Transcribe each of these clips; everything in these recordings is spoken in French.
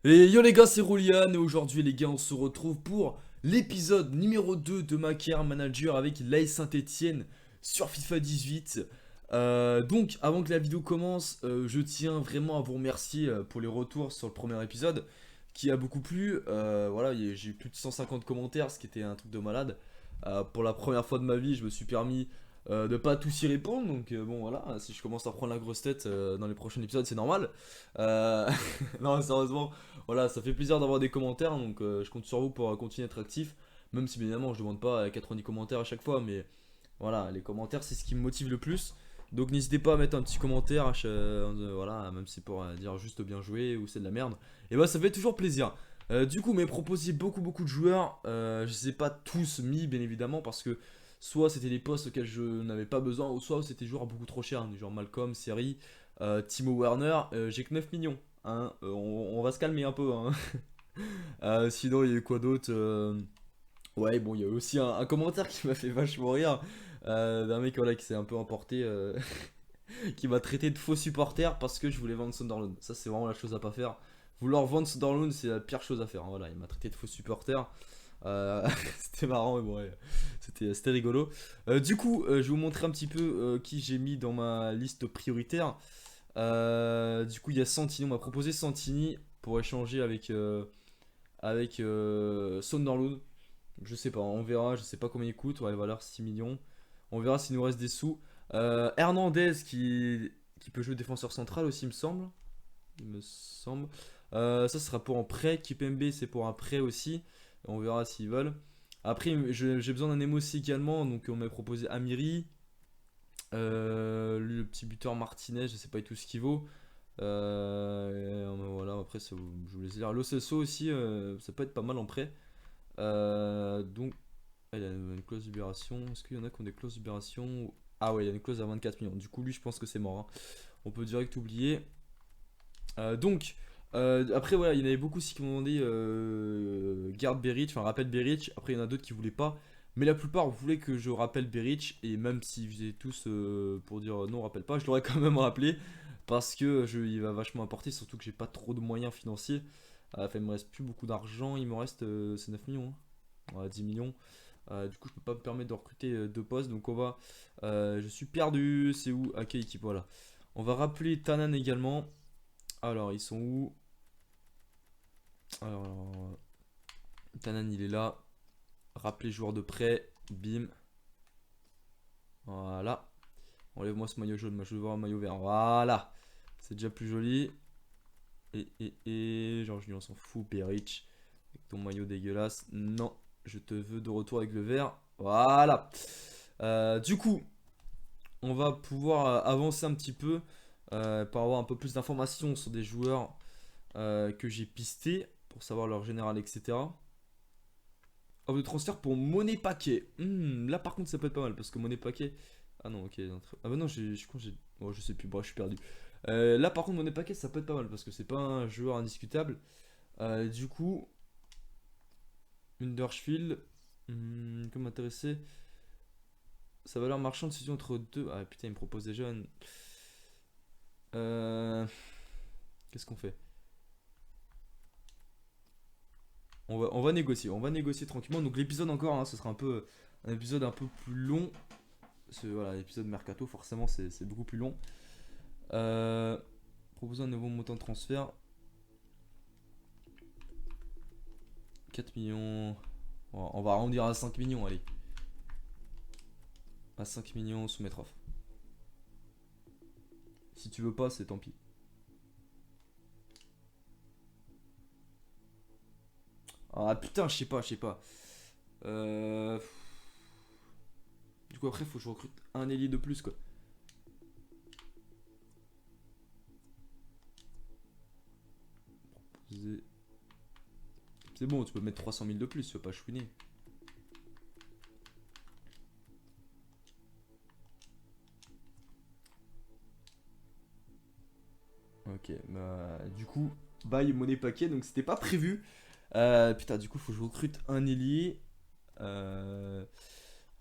Et yo les gars, c'est Roulian et aujourd'hui les gars on se retrouve pour l'épisode numéro 2 de ma carrière manager avec l'AS Saint-Etienne sur FIFA 18. Donc avant que la vidéo commence, je tiens vraiment à vous remercier pour les retours sur le premier épisode qui a beaucoup plu. Voilà, j'ai eu plus de 150 commentaires, ce qui était un truc de malade. Pour la première fois de ma vie, je me suis permis de pas tous y répondre. Donc bon voilà, si je commence à prendre la grosse tête dans les prochains épisodes, c'est normal. Euh, non, sérieusement. Voilà, ça fait plaisir d'avoir des commentaires, donc je compte sur vous pour continuer à être actif. Même si évidemment je demande pas 90 commentaires à chaque fois, mais voilà, les commentaires c'est ce qui me motive le plus. Donc n'hésitez pas à mettre un petit commentaire, voilà, même si pour dire juste bien joué ou c'est de la merde. Et bah ça fait toujours plaisir. Du coup, mais proposé beaucoup de joueurs, je les ai pas tous mis bien évidemment parce que soit c'était des postes auxquels je n'avais pas besoin, ou soit c'était des joueurs beaucoup trop chers, du genre Malcolm, Seri, Timo Werner, j'ai que 9 millions. Hein, on va se calmer un peu. Hein. Sinon, il y a eu quoi d'autre Ouais, bon, il y a eu aussi un commentaire qui m'a fait vachement rire. D'un mec voilà, qui s'est un peu emporté, qui m'a traité de faux supporter parce que je voulais vendre Sunderland. Ça, c'est vraiment la chose à pas faire. Vouloir vendre Sunderland, c'est la pire chose à faire. Hein. Voilà, il m'a traité de faux supporter. C'était marrant, mais bon, ouais, c'était rigolo. Du coup, je vais vous montrer un petit peu qui j'ai mis dans ma liste prioritaire. Du coup, il y a Santini. On m'a proposé Santini pour échanger avec Sunderland. Je sais pas, on verra. Je sais pas combien il coûte. Ouais, valeur 6 millions. On verra s'il nous reste des sous. Hernandez qui peut jouer défenseur central aussi, il me semble. Il me semble. Ça sera pour un prêt. Kipembe, c'est pour un prêt aussi. On verra s'ils veulent. Après, j'ai besoin d'un Nemo aussi également. Donc, on m'a proposé Amiri. Le petit buteur Martinez, je sais pas tout ce qu'il vaut. Voilà, après, je vous laisse dire. Lo Celso aussi, ça peut être pas mal en prêt. Donc, il y a une clause de libération. Est-ce qu'il y en a qui ont des clauses de libération? Ah ouais, il y a une clause à 24 millions. Du coup, lui, je pense que c'est mort. Hein. On peut direct oublier. Donc, après, voilà, il y en avait beaucoup aussi qui m'ont demandé garde Beric, enfin rappelle Beric. Après, il y en a d'autres qui voulaient pas. Mais la plupart voulaient que je rappelle Beric. Et même s'ils faisaient tous pour dire non, rappelle pas, je l'aurais quand même rappelé. Parce que il va vachement apporter. Surtout que j'ai pas trop de moyens financiers. Enfin, il me reste plus beaucoup d'argent. Il me reste c'est 9 millions. Hein. Ouais, 10 millions. Du coup, je peux pas me permettre de recruter deux postes. Donc, on va. Je suis perdu. C'est où? À quelle équipe? Voilà. On va rappeler Tanan également. Alors, ils sont où? Alors, Tanan, il est là. Rappeler joueur de prêt. Bim. Voilà. Enlève-moi ce maillot jaune. Moi, je veux voir un maillot vert. Voilà. C'est déjà plus joli. Georges lui, on s'en fout. Perich. Avec ton maillot dégueulasse. Non. Je te veux de retour avec le vert. Voilà. Du coup, on va pouvoir avancer un petit peu pour avoir un peu plus d'informations sur des joueurs que j'ai pistés pour savoir leur général, etc. Offre de transfert pour Money Paquet. Là par contre ça peut être pas mal parce que Money Paquet. Ah non, ok. Ah bah non, je crois que j'ai. Oh, je sais plus, bref, je suis perdu. Là par contre, Money Paquet ça peut être pas mal parce que c'est pas un joueur indiscutable. Du coup, Undershield, comme intéressé. Sa valeur marchande se situe entre deux. Ah putain, il me propose des jeunes. Euh, Qu'est-ce qu'on fait? On va négocier tranquillement. Donc l'épisode encore, hein, ce sera un épisode un peu plus long. Voilà, l'épisode Mercato, forcément, c'est beaucoup plus long. Euh, Proposer un nouveau montant de transfert. 4 millions. On va arrondir à 5 millions, allez. À 5 millions, soumettre offre. Si tu veux pas, c'est tant pis. Ah putain, je sais pas. Euh... Du coup, après, faut que je recrute un ailier de plus, quoi. C'est bon, tu peux mettre 300 000 de plus, tu vas pas chouiner. Ok, bah du coup, bye monnaie paquet, donc c'était pas prévu. Putain, du coup, faut que je recrute un ailier. Alors,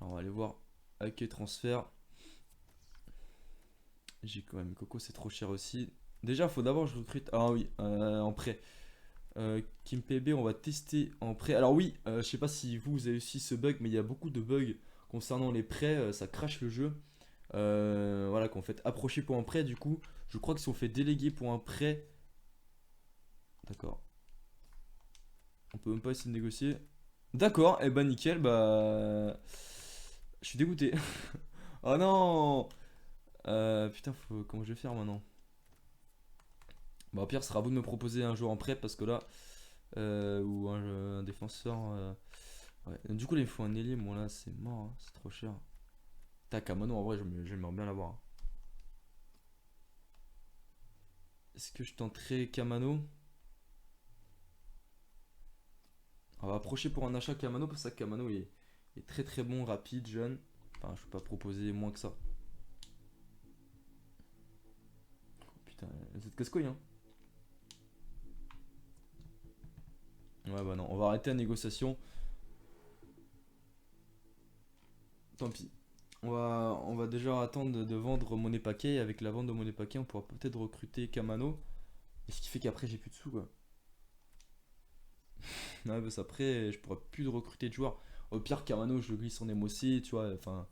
on va aller voir accueil transfert. J'ai quand même Coco, c'est trop cher aussi. Déjà, faut d'abord que je recrute. Ah oui, en prêt. Kimpembe, on va tester en prêt. Alors oui, je sais pas si vous avez aussi ce bug, mais il y a beaucoup de bugs concernant les prêts, ça crache le jeu. Voilà, qu'on fait approcher pour un prêt, du coup, je crois que si on fait déléguer pour un prêt, d'accord, on peut même pas essayer de négocier. D'accord, et bah nickel, bah, je suis dégoûté. Oh non, putain, comment je vais faire maintenant? Bah au pire, ce sera à vous de me proposer un joueur en prêt parce que là, ou un défenseur. Ouais. Du coup, là, il faut un ailier. Bon, là, c'est mort, hein, c'est trop cher. Tac, à Mano, en vrai, j'aimerais bien l'avoir, hein. Est-ce que je tenterai Kamano? On va approcher pour un achat Kamano parce que Kamano est très très bon, rapide, jeune. Enfin, je peux pas proposer moins que ça. Oh, putain, vous êtes casse-couille, hein. Ouais, bah non, on va arrêter la négociation. Tant pis. On va déjà attendre de vendre Monnaie Paquet. Et avec la vente de Monnaie Paquet, on pourra peut-être recruter Kamano. Et ce qui fait qu'après, j'ai plus de sous, quoi. Ouais, parce après, je pourrais plus de recruter de joueurs. Au pire, Kamano, je le glisse en MOC, tu vois. Enfin,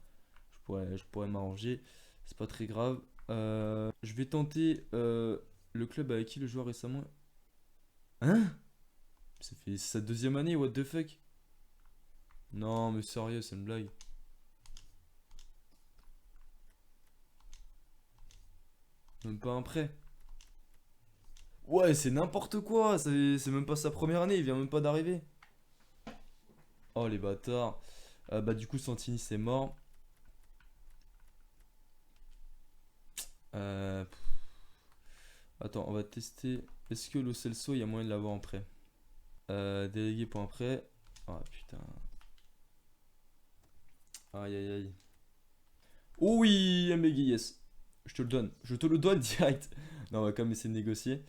je pourrais m'arranger. C'est pas très grave. Je vais tenter le club avec qui le joueur récemment. Hein? Ça fait sa deuxième année, what the fuck? Non, mais sérieux, c'est une blague. Même pas un prêt. Ouais, c'est n'importe quoi. C'est même pas sa première année, il vient même pas d'arriver. Oh les bâtards. Bah, du coup, Santini, c'est mort. Pff, attends, on va tester. Est-ce que Lo Celso, il y a moyen de l'avoir en prêt? Délégué pour un prêt. Ah putain. Aïe aïe aïe. Oh oui, MBG, yes. Je te le donne. Je te le donne direct. Non, on va quand même essayer de négocier.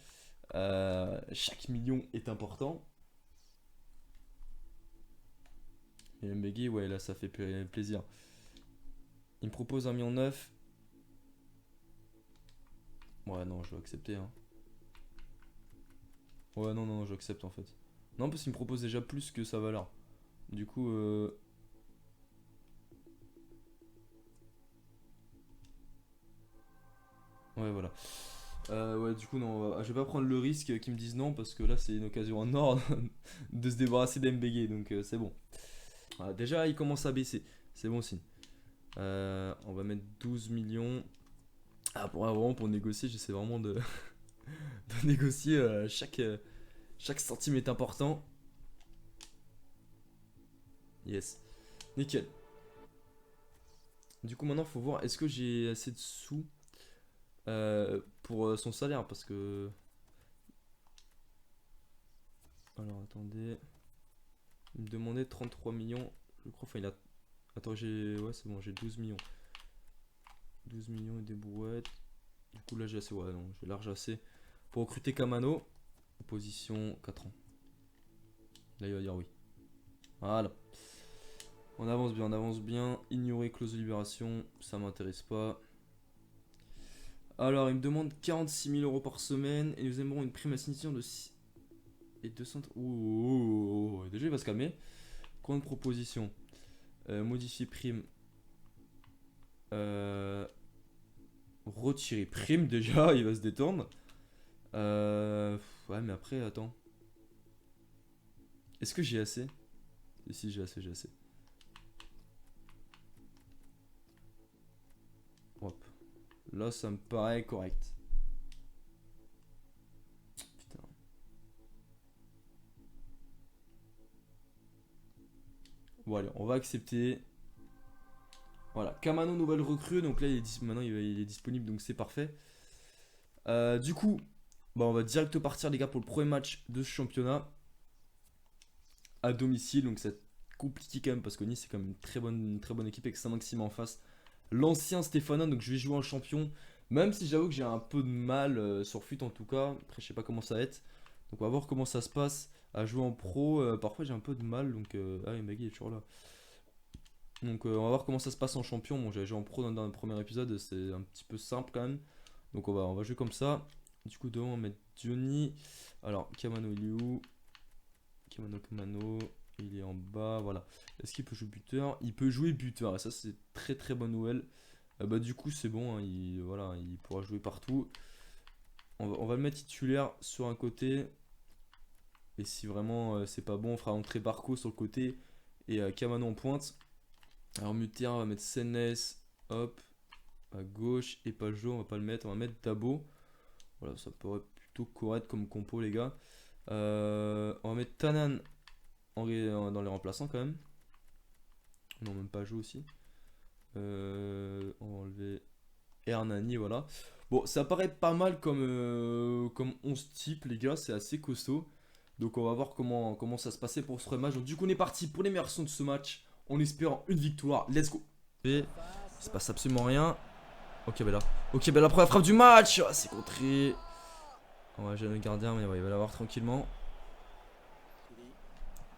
Chaque million est important. Et MBG, ouais, là, ça fait plaisir. Il me propose 1,9 million. Ouais, non, je vais accepter, hein. Ouais, non, non, non, j'accepte en fait. Non, parce qu'il me propose déjà plus que sa valeur. Du coup, ouais, voilà. Ouais, du coup, non, je vais pas prendre le risque qu'ils me disent non parce que là, c'est une occasion en or de se débarrasser d'MBG, donc c'est bon. Ah, déjà, il commence à baisser, c'est bon signe. On va mettre 12 millions. Ah, vraiment, pour négocier, j'essaie vraiment de négocier. Chaque centime est important. Yes, nickel. Du coup, maintenant, faut voir est-ce que j'ai assez de sous pour son salaire parce que. Alors, attendez. Il me demandait 33 millions. Je crois, enfin, il a. Attends, j'ai. Ouais, c'est bon, j'ai 12 millions. 12 millions et des brouettes. Du coup, là, j'ai assez. Ouais, non, j'ai large assez. Pour recruter Kamano. Position 4 ans. Là, il va dire oui. Voilà. On avance bien, on avance bien. Ignorer clause de libération, ça m'intéresse pas. Alors, il me demande 46 000 euros par semaine. Et nous aimerons une prime à signature de 6 et 200. Ouh, déjà, il va se calmer. Compte proposition. Modifier prime. Euh, Retirer prime déjà, il va se détendre. Ouais, mais après, attends. Est-ce que j'ai assez? Et si j'ai assez, j'ai assez. Hop. Là, ça me paraît correct. Putain. Bon, allez, on va accepter. Voilà, Kamano, nouvelle recrue. Donc là, maintenant, il est disponible, donc c'est parfait. Du coup, bah, on va direct partir, les gars, pour le premier match de ce championnat à domicile. Donc c'est compliqué quand même parce que Nice c'est quand même une très bonne équipe avec Saint-Maximin en face. L'ancien Stéphanois, donc je vais jouer en champion. Même si j'avoue que j'ai un peu de mal sur FUT en tout cas. Après, je sais pas comment ça va être. Donc on va voir comment ça se passe à jouer en pro. Parfois j'ai un peu de mal. Donc, ah, Maggie est toujours là. Donc on va voir comment ça se passe en champion. Bon, j'ai joué en pro dans le premier épisode. C'est un petit peu simple quand même. Donc on va jouer comme ça. Du coup, devant, on va mettre Johnny. Alors, Kamano, il est où? Kamano, il est en bas, voilà. Est-ce qu'il peut jouer buteur? Il peut jouer buteur, et ça c'est très très bonne nouvelle. Bah du coup c'est bon, hein, voilà, il pourra jouer partout. On va le mettre titulaire sur un côté. Et si vraiment c'est pas bon, on fera entrer Barco sur le côté. Et Kamano en pointe. Alors Muter, on va mettre Sennes, hop, à gauche. Et Pajot, on va pas le mettre, on va mettre Dabo. Voilà, ça pourrait être plutôt correct comme compo les gars. On va mettre Tanan dans les remplaçants quand même. Non, même pas jouer aussi. On va enlever Hernani, voilà. Bon, ça paraît pas mal comme 11 types, les gars. C'est assez costaud. Donc, on va voir comment ça se passait pour ce match. Donc, du coup, on est parti pour les meilleurs sons de ce match. En espérant une victoire. Let's go. Et il se passe absolument rien. Ok, bah là. Ok, bah la première frappe du match. C'est contré. On va gérer le gardien, mais ouais, il va l'avoir tranquillement.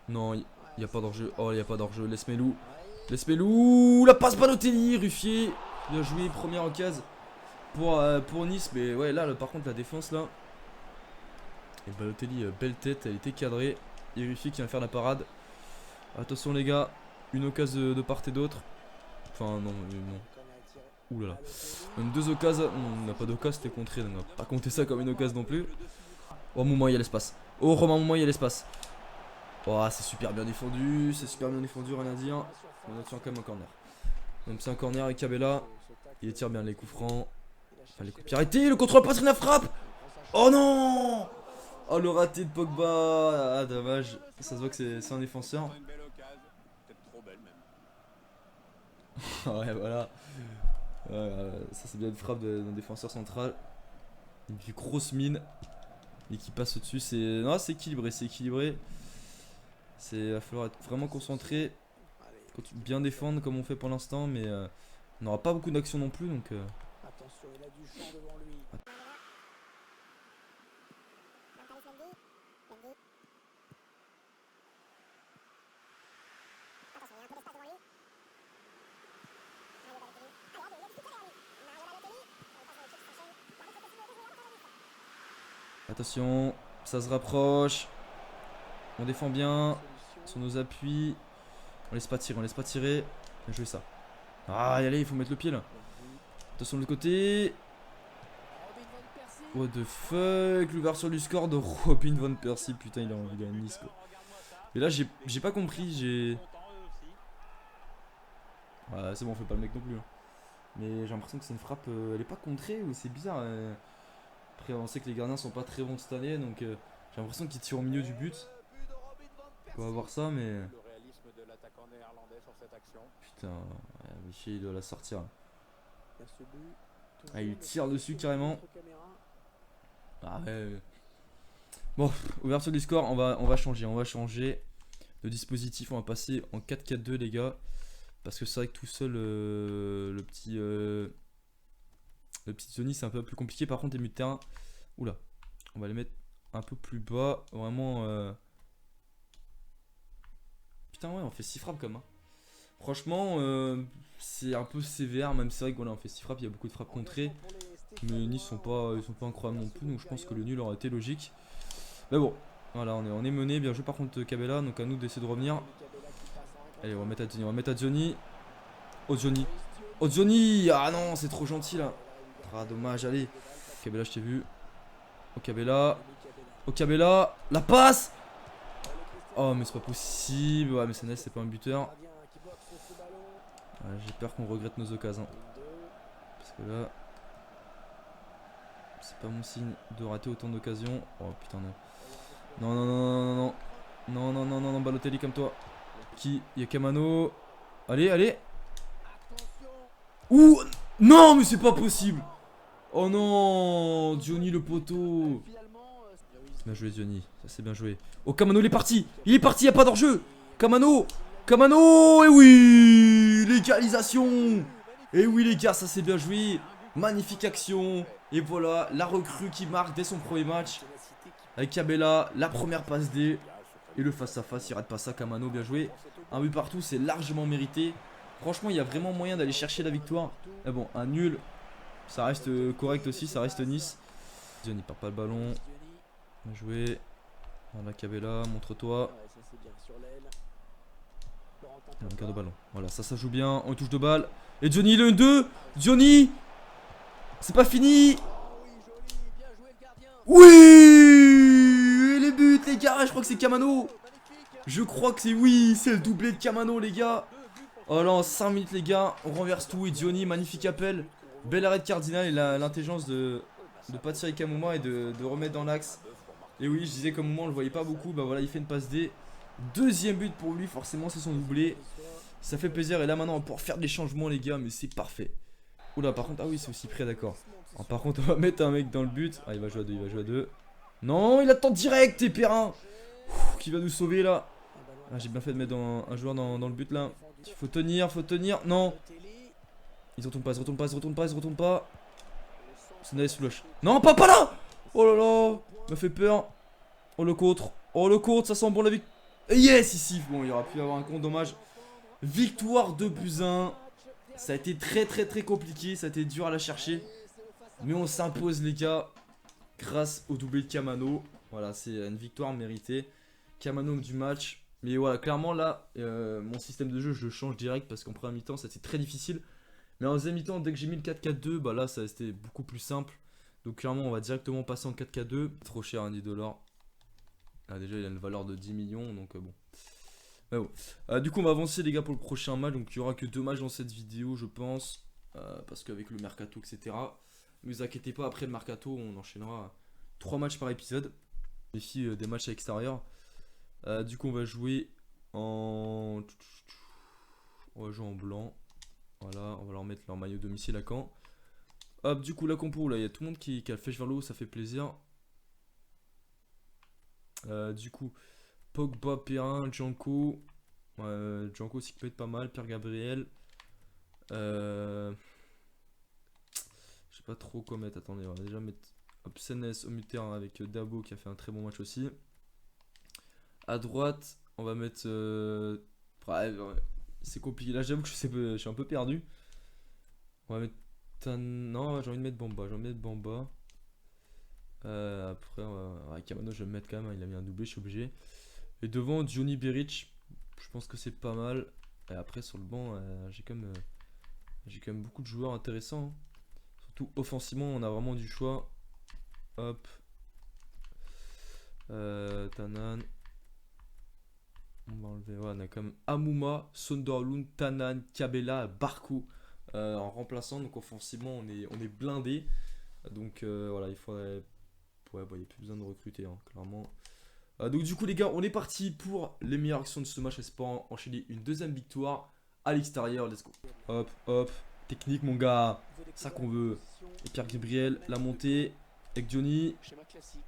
Non, il n'y a pas d'enjeu. Oh, il n'y a pas d'enjeu. Laisse-Melou. Laisse-Melou. La passe Balotelli. Ruffier. Bien joué. Première occasion pour Nice. Mais ouais, là, par contre, la défense, là. Et Balotelli, belle tête. Elle était cadrée. Et Ruffier qui vient faire la parade. Attention, les gars. Une occasion de part et d'autre. Enfin, non. Ouh là là. Même deux occasions. On n'a pas d'occasion, c'était contré. Donc on va pas compter ça comme une occasion non plus. Oh, moment, il y a l'espace. Oh, Romain, moment, il y a l'espace. Oh, c'est super bien défendu. C'est super bien défendu, rien à dire. On a quand même un corner. Donc c'est un corner avec Cabella. Il tire bien les coups francs. Enfin, les coups de pied arrêtés. Le contrôle poitrine à frappe. Oh non. Oh, le raté de Pogba. Ah, dommage. Ça se voit que c'est un défenseur. Ouais, voilà. Ça, c'est bien une frappe d'un défenseur central. Une grosse mine. Et qui passe au-dessus. C'est équilibré. C'est équilibré. Il va falloir être vraiment concentré. Bien défendre comme on fait pour l'instant. Mais on n'aura pas beaucoup d'action non plus. Donc. Attention, il a du champ devant lui. Attention, ça se rapproche. On défend bien. Sur nos appuis. On laisse pas tirer, Bien joué ça. Ah, allez, il faut mettre le pied là. Attention de l'autre côté. What the fuck. L'ouverture du score de Robin Van Persie. Putain, il a une Nice quoi. Mais là, j'ai pas compris. Ouais, c'est bon, on fait pas le mec non plus. Hein. Mais j'ai l'impression que c'est une frappe. Elle est pas contrée ou c'est bizarre. Après, on sait que les gardiens sont pas très bons cette année. Donc j'ai l'impression qu'ils tirent au milieu du but. On va voir ça, mais. Putain, Michel il doit la sortir. Ah, il tire dessus carrément. Ah ouais. Bon, ouverture du score, on va changer de dispositif. On va passer en 4-4-2 les gars. Parce que c'est vrai que tout seul le petit Sony c'est un peu plus compliqué. Par contre les milieux de terrain. Oula. On va les mettre un peu plus bas. Vraiment Putain ouais on fait 6 frappes comme hein. Franchement c'est un peu sévère. Même c'est vrai que voilà on fait 6 frappes. Il y a beaucoup de frappes contrées. Mais Nice sont pas incroyables non plus. Donc je pense que le nul aurait été logique. Mais bon. Voilà on est mené. Bien joué par contre Cabella. Donc à nous d'essayer de revenir. Allez, on va mettre à Johnny. Oh Johnny. Oh Johnny. Ah non, c'est trop gentil là. Ah dommage, allez. Cabella, je t'ai vu. Oh Cabella. Oh Cabella. La passe. Oh mais c'est pas possible. Ouais mais Sennes c'est pas un buteur. Ouais, j'ai peur qu'on regrette nos occasions. Parce que là. C'est pas mon signe de rater autant d'occasions. Oh putain non. Non, Balotelli comme toi. Qui? Il y a Kamano. Allez. Ouh. Non mais c'est pas possible. Oh non. Johnny le poteau. Bien joué Johnny. Ça c'est bien joué. Oh Kamano il est parti. Il y a pas d'enjeu. Kamano. Et oui. L'égalisation. Et oui les gars ça c'est bien joué. Magnifique action. Et voilà la recrue qui marque dès son premier match. Avec Cabella. La première passe D. Et le face à face, il rate pas ça, Kamano, bien joué. Un but partout, c'est largement mérité. Franchement, il y a vraiment moyen d'aller chercher la victoire. Mais bon, un nul, ça reste correct aussi, ça reste Nice. Johnny perd pas le ballon. Bien joué. Voilà, Cabella, montre-toi. On garde le ballon. Voilà, ça joue bien. On touche de balle. Et Johnny, le 1-2. Johnny. C'est pas fini. Oui. Et les buts, les gars. Je crois que c'est Camano. Je crois que c'est... Oui, c'est le doublé de Camano, les gars. Oh là, en 5 minutes, les gars. On renverse tout. Et Johnny, magnifique appel. Bel arrêt de Cardinal et l'intelligence de pas tirer Kamuma et de remettre dans l'axe. Et oui, je disais qu'au moment on le voyait pas beaucoup. Bah voilà, il fait une passe D. Deuxième but pour lui, forcément, c'est son doublé. Ça fait plaisir. Et là, maintenant, on va pouvoir faire des changements, les gars. Mais c'est parfait. Oula, par contre, ah oui, c'est aussi près, d'accord. Par contre, on va mettre un mec dans le but. Ah, il va jouer à 2, il va jouer à 2. Non, il attend direct, et Perrin. Qui va nous sauver là. Ah, j'ai bien fait de mettre un joueur dans le but là. Il faut tenir, faut tenir. Non. Ils se retournent pas, ils se retournent pas, ils se retournent pas, ils se retournent pas. C'est nice flush. Non, pas là. Oh là là. M'a fait peur. Oh le contre. Oh le contre, ça sent bon la victoire. Yes, ici. Bon, il aurait pu y avoir un compte, dommage. Victoire 2+1. Ça a été très compliqué. Ça a été dur à la chercher. Mais on s'impose, les gars. Grâce au doublé de Camano. Voilà, c'est une victoire méritée. Camano du match. Mais voilà, clairement là, mon système de jeu, je le change direct parce qu'en première mi-temps, c'était très difficile. Mais en deuxième mi-temps, dès que j'ai mis le 4-4-2, bah là, ça c'était beaucoup plus simple. Donc clairement, on va directement passer en 4-4-2. Trop cher, un $10. Ah, déjà, il a une valeur de 10 millions, donc bon. Mais bon. Du coup, on va avancer, les gars, pour le prochain match. Donc il n'y aura que 2 matchs dans cette vidéo, je pense. Parce qu'avec le mercato, etc. Ne vous inquiétez pas, après le mercato, on enchaînera 3 matchs par épisode. Défi des matchs à l'extérieur. Du coup, on va jouer en... On va jouer en blanc. Voilà, on va leur mettre leur maillot domicile à Caen. Hop, du coup, la compo, là, il y a tout le monde qui a le flèche vers le haut, ça fait plaisir. Du coup, Pogba, Perrin, Django. Django aussi qui peut être pas mal. Pierre Gabriel. Je sais pas trop quoi mettre. Attendez, on va déjà mettre Senes au milieu de terrain avec Dabo qui a fait un très bon match aussi. À droite, on va mettre... c'est compliqué. Là, j'avoue que je suis un peu perdu. On va mettre... Non, j'ai envie de mettre Bamba. J'ai envie de mettre Bamba. Après, Kamano, je vais le mettre quand même. Hein, il a mis un doublé, je suis obligé. Et devant, Johnny Beric. Je pense que c'est pas mal. Et après, sur le banc, j'ai quand même beaucoup de joueurs intéressants. Hein. Surtout offensivement, on a vraiment du choix. Hop. Tanan. On va enlever, ouais, on a quand même Amouma, Sunderlund, Tanan, Cabella, Barkou en remplaçant. Donc offensivement on est blindé. Donc voilà, il faudrait... Ouais, bah, il n'y a plus besoin de recruter, hein, clairement. Donc du coup les gars, on est parti pour les meilleures actions de ce match, espérant enchaîner une deuxième victoire à l'extérieur. Let's go. Hop, hop, technique mon gars, ça qu'on veut. Et Pierre Gabriel, la montée, avec Johnny,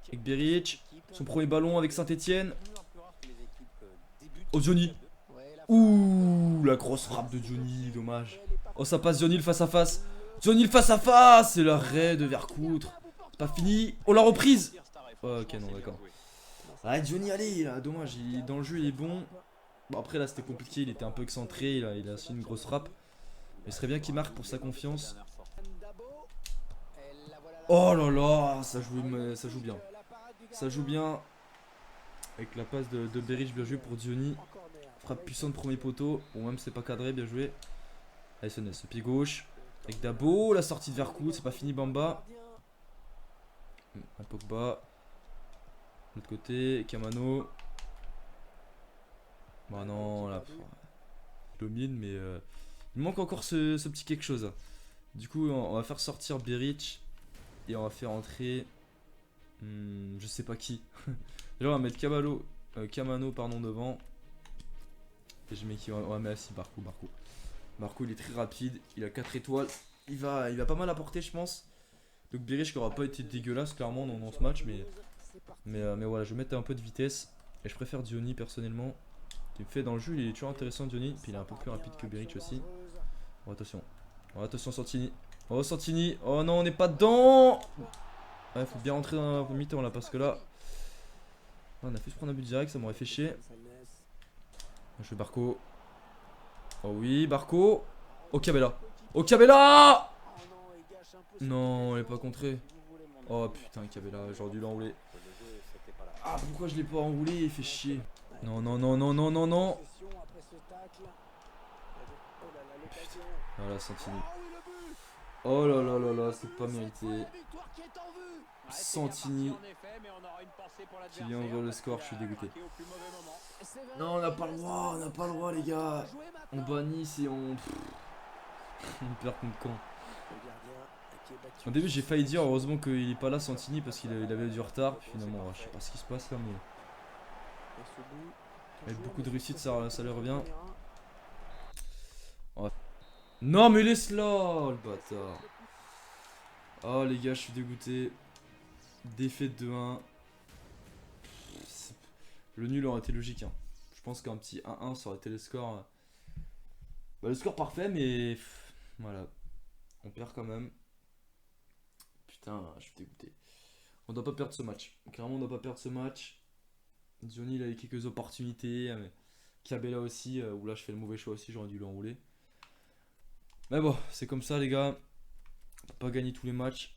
avec Beric, son premier ballon avec Saint-Etienne. Oh Johnny. Ouh, la grosse frappe de Johnny, dommage. Oh ça passe Johnny le face à face. Johnny le face à face. C'est l'arrêt de Vercoutre. C'est pas fini. Oh la reprise. Oh, ok non d'accord. Ah Johnny allez là, dommage, dans le jeu il est bon. Bon après là c'était compliqué, il était un peu excentré, il a aussi une grosse frappe. Mais ce serait bien qu'il marque pour sa confiance. Oh là là, ça joue bien. Ça joue bien. Avec la passe de Beric, bien joué pour Johnny. Frappe puissante premier poteau. Bon, même c'est pas cadré, bien joué. Allez, Senes, ce pied gauche. Avec Dabo, la sortie de Vercoutre, c'est pas fini, Bamba. Un Pogba. De l'autre côté, Camano. Bah non, là. Il domine, mais il manque encore ce petit quelque chose. Du coup, on va faire sortir Beric. Et on va faire entrer. Je sais pas qui. Là, on va mettre Camano pardon, devant. Et je mets qui on va mettre assis Barkou. Barkou, il est très rapide. Il a 4 étoiles. Il va pas mal apporter, je pense. Donc, Beric qui aura pas été dégueulasse, clairement, dans ce match. Mais voilà, je vais mettre un peu de vitesse. Et je préfère Johnny, personnellement. Qui me fait dans le jeu, il est toujours intéressant, Johnny. Puis il est un peu plus rapide que Beric aussi. Oh, attention. Oh, attention, Santini. Oh, Santini. Oh non, on n'est pas dedans. Ouais, faut bien rentrer dans la mi-temps là, parce que là. On a fait se prendre un but direct, ça m'aurait fait chier. Je fais Barco. Oh oui, Barco. Oh Cabella. Oh Cabella. Non, elle est pas contrée. Oh putain, Cabella, j'aurais dû l'enrouler. Ah, pourquoi je l'ai pas enroulé? Il fait chier. Non, non, non, non, non, non, non. Après ce tacle. Oh là là, l'occasion. Voilà, Santini. Ah oui, le but. Oh là là là là, c'est pas Cette mérité. fois, la victoire qui est en vue. Santini qui vient ouvrir le score, je suis dégoûté. Non, on n'a pas le droit, on n'a pas le droit, les gars. On bannit et on. On perd contre Caen. Au début, j'ai failli dire heureusement qu'il est pas là, Santini, parce qu'il avait du retard. Puis finalement, je sais pas ce qui se passe là, mais. Avec beaucoup de réussite, ça lui revient. Ouais. Non, mais laisse-la, le bâtard. Oh, les gars, je suis dégoûté. Défaite de 1. Le nul aurait été logique. Hein. Je pense qu'un petit 1-1, ça aurait été le score. Bah, le score parfait, mais. Voilà. On perd quand même. Putain, je suis dégoûté. On doit pas perdre ce match. Clairement, on doit pas perdre ce match. Johnny, il a eu quelques opportunités. Mais... Cabella aussi, où là, je fais le mauvais choix aussi. J'aurais dû l'enrouler. Mais bon, c'est comme ça, les gars. On peut pas gagner tous les matchs.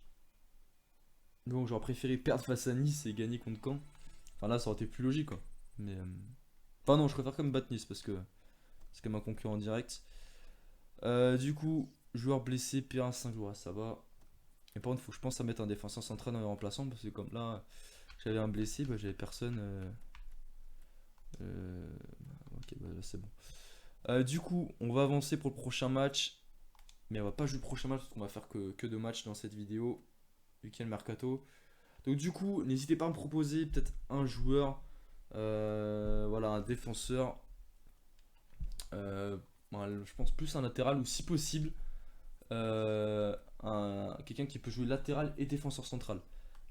Donc, j'aurais préféré perdre face à Nice et gagner contre Caen. Enfin, là, ça aurait été plus logique, quoi. Mais. Enfin, non, je préfère quand même battre Nice parce que c'est quand même un concurrent direct. Du coup, joueur blessé, Perrin 5 joueurs, ça va. Et par contre, il faut que je pense à mettre un défenseur central dans les remplaçants parce que comme là, j'avais un blessé, bah, j'avais personne. Ok, bah, là c'est bon. Du coup, on va avancer pour le prochain match. Mais on va pas jouer le prochain match parce qu'on va faire que 2 matchs dans cette vidéo. Vu qu'il y a le mercato. Donc du coup, n'hésitez pas à me proposer peut-être un joueur. Voilà, un défenseur. Voilà, je pense plus un latéral ou si possible. Quelqu'un qui peut jouer latéral et défenseur central.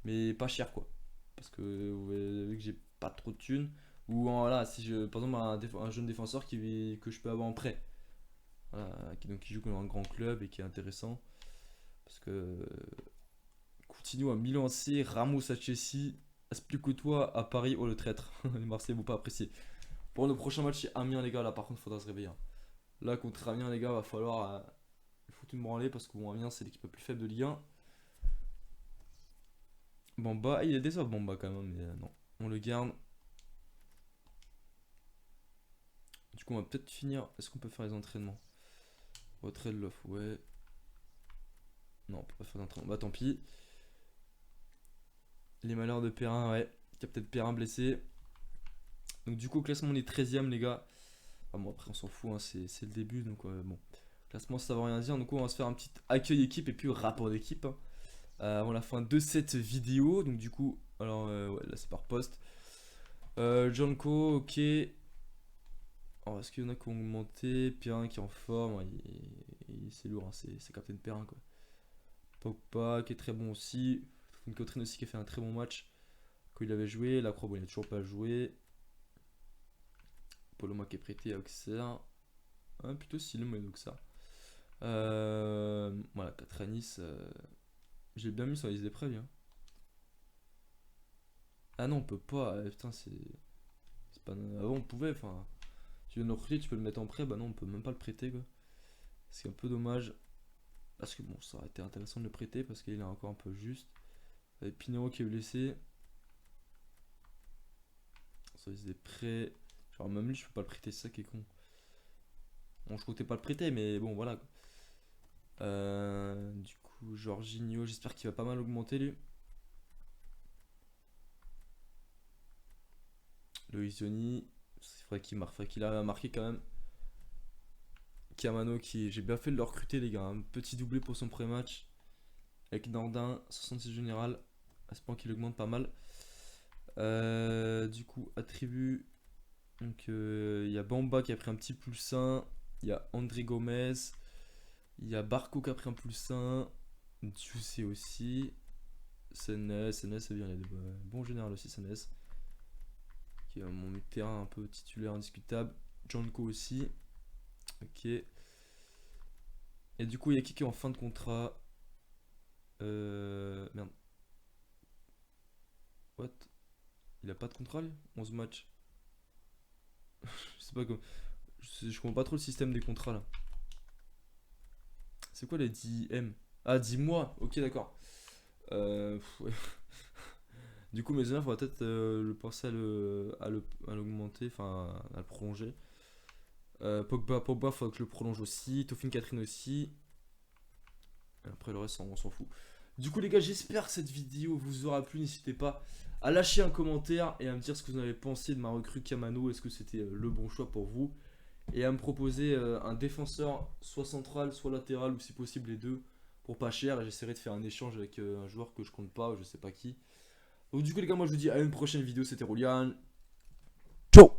Mais pas cher quoi. Parce que vu que j'ai pas trop de thunes. Ou voilà, si je, par exemple un jeune défenseur que je peux avoir en prêt. Voilà, donc qui joue dans un grand club et qui est intéressant. Parce que Coutinho à Milan AC, Ramos à Chelsea, Aspilicueta à Paris, oh le traître. Les Marseillais vont pas apprécier. Pour le prochain match c'est Amiens les gars, là par contre faudra se réveiller. Hein. Là contre Amiens les gars, va falloir foutre une branlée parce que bon Amiens c'est l'équipe la plus faible de Ligue 1. Bamba, il est décevant Bamba quand même, mais non, on le garde. Du coup on va peut-être finir, est-ce qu'on peut faire les entraînements? Retrait de l'offre, ouais. Non, on peut pas faire d'entraînement, bah tant pis. Les malheurs de Perrin, ouais. Il y a peut-être Perrin blessé. Donc du coup, classement on est 13ème les gars. Ah bon après on s'en fout, hein, c'est le début. Donc bon. Classement ça veut rien dire. Donc on va se faire un petit accueil équipe et puis rapport d'équipe. Hein. Avant la fin de cette vidéo. Donc du coup, alors ouais, là c'est par poste. Jonko, ok. Alors est-ce qu'il y en a qui ont augmenté? Perrin qui est en forme. Ouais, c'est lourd, hein, c'est Captain Perrin quoi. Pogba qui est très bon aussi. Cotrine aussi qui a fait un très bon match quand il avait joué. Lacroix, bon, il n'a toujours pas joué. Poloma qui est prêté à Auxerre. Plutôt stylé, moi, Auxerre. Voilà, 4 à Nice. J'ai bien mis sur la liste d'épreuves. Hein. Ah non, on peut pas. Putain, c'est pas. Avant, on pouvait. Enfin, tu viens de le recruter, tu peux le mettre en prêt. Bah non, on peut même pas le prêter. Quoi. C'est un peu dommage. Parce que bon, ça aurait été intéressant de le prêter parce qu'il est encore un peu juste. Avec Pinero qui est blessé. Ça des prêts. Genre même lui je peux pas le prêter, c'est ça qui est con. Bon je comptais pas le prêter mais bon voilà. Du coup Jorginho, j'espère qu'il va pas mal augmenter lui. Le Isioni, il faudrait qu'il marque, qu'il a marqué quand même. Kamano qui, j'ai bien fait de le recruter les gars, un petit doublé pour son pré-match. Avec Nordin, 66 général, à ce point qu'il augmente pas mal. Du coup attribut. Donc il y a Bamba qui a pris un petit plus 1. Il y a André Gomez. Il y a Barco qui a pris un plus 1. Juicy aussi. Senez c'est bien, il y a des bons généraux aussi, Senez. Qui a mon terrain un peu titulaire indiscutable. Jonko aussi. Ok. Et du coup, il y a qui est en fin de contrat. Merde. What? Il a pas de contrat lui? 11 matchs. Je sais pas comment. Je comprends pas trop le système des contrats là. C'est quoi les 10 M? Ah 10 mois, ok d'accord. Ouais. Du coup, Maisonneuve, on va peut-être le penser à l'augmenter, enfin à le prolonger. Pogba, faut que je le prolonge aussi. Tofin Catherine aussi. Après le reste, on s'en fout. Du coup, les gars, j'espère que cette vidéo vous aura plu. N'hésitez pas à lâcher un commentaire et à me dire ce que vous en avez pensé de ma recrue Kamano. Est-ce que c'était le bon choix pour vous? Et à me proposer un défenseur, soit central, soit latéral, ou si possible les deux, pour pas cher. Et j'essaierai de faire un échange avec un joueur que je compte pas, je sais pas qui. Donc, du coup, les gars, moi je vous dis à une prochaine vidéo. C'était Rolian. Ciao!